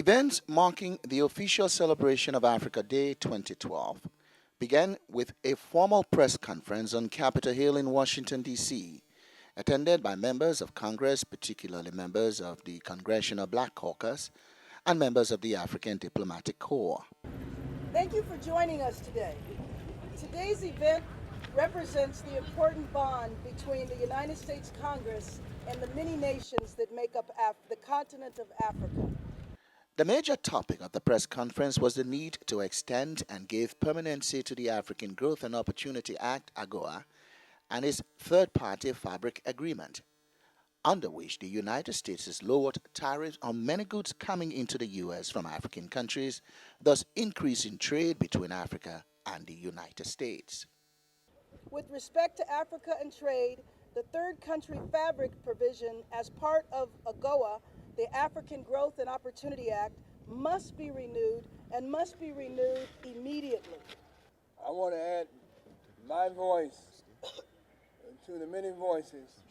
Events marking the official celebration of Africa Day 2012 began with a formal press conference on Capitol Hill in Washington, D.C., attended by members of Congress, particularly members of the Congressional Black Caucus and members of the African Diplomatic Corps. Thank you for joining us today. Today's event represents the important bond between the United States Congress and the many nations that make up the continent of Africa. The major topic of the press conference was the need to extend and give permanency to the African Growth and Opportunity Act, AGOA, and its third-party fabric agreement, under which the United States has lowered tariffs on many goods coming into the U.S. from African countries, thus increasing trade between Africa and the United States. With respect to Africa and trade, the third country fabric provision as part of AGOA, the African Growth and Opportunity Act, must be renewed and must be renewed immediately. I want to add my voice to the many voices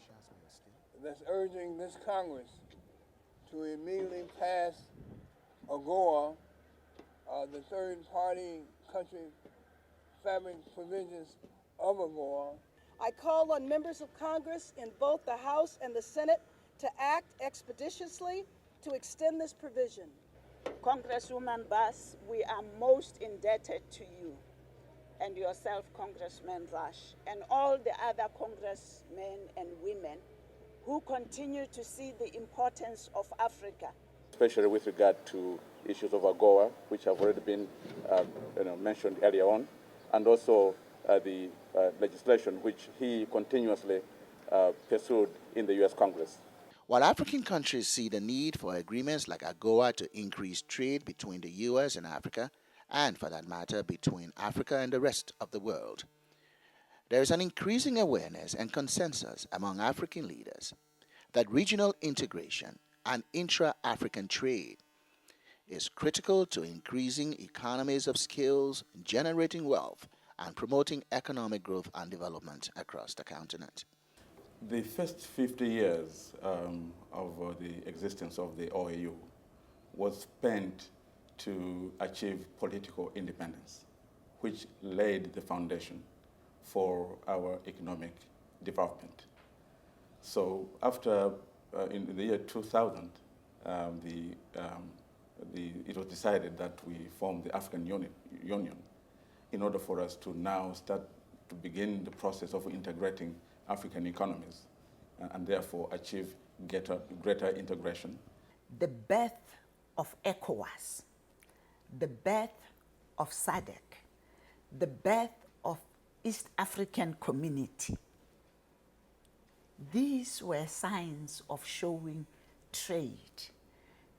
that's urging this Congress to immediately pass AGOA, the third-party country fabric provisions of AGOA. I call on members of Congress in both the House and the Senate to act expeditiously to extend this provision. Congresswoman Bass, we are most indebted to you and yourself, Congressman Rush, and all the other congressmen and women who continue to see the importance of Africa. Especially with regard to issues of AGOA, which have already been mentioned earlier on, and also the legislation which he continuously pursued in the U.S. Congress. While African countries see the need for agreements like AGOA to increase trade between the U.S. and Africa, and for that matter, between Africa and the rest of the world, there is an increasing awareness and consensus among African leaders that regional integration and intra-African trade is critical to increasing economies of skills, generating wealth, and promoting economic growth and development across the continent. The first 50 years of the existence of the OAU was spent to achieve political independence, which laid the foundation for our economic development. So after, in the year 2000, it was decided that we form the African Union in order for us to now start to begin the process of integrating African economies and therefore achieve greater integration. The birth of ECOWAS, the birth of SADC, the birth of East African Community, these were signs of showing trade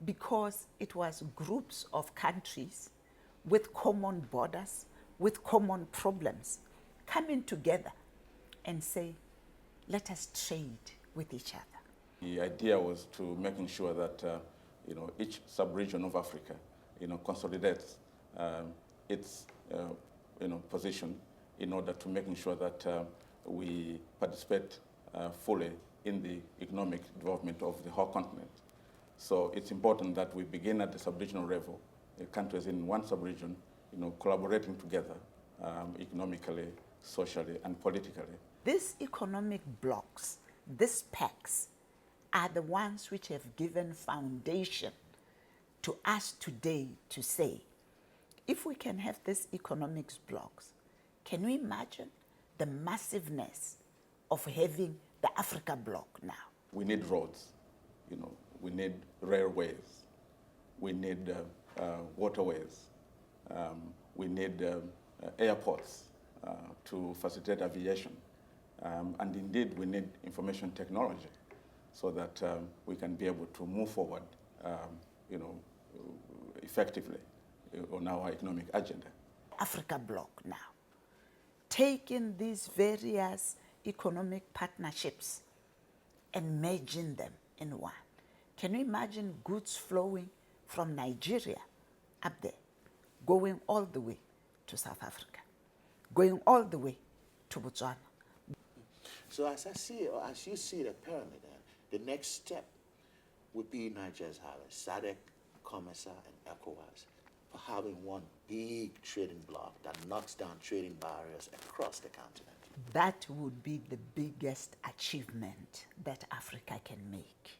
because it was groups of countries with common borders, with common problems, coming together and say, let us trade with each other. The idea was to making sure that each sub-region of Africa consolidates its position in order to making sure that we participate fully in the economic development of the whole continent. So it's important that we begin at the sub-regional level, the countries in one sub-region collaborating together economically, socially, and politically. These economic blocks, these pacts, are the ones which have given foundation to us today to say, if we can have these economics blocks, can you imagine the massiveness of having the Africa bloc now? We need roads, we need railways, we need waterways, we need airports to facilitate aviation. And indeed, we need information technology so that we can be able to move forward, effectively on our economic agenda. Africa bloc now, taking these various economic partnerships and merging them in one. Can you imagine goods flowing from Nigeria up there, going all the way to South Africa, going all the way to Botswana? So as you see the pyramid, the next step would be not just have a SADC COMESA and ECOWAS for having one big trading bloc that knocks down trading barriers across the continent. That would be the biggest achievement that Africa can make.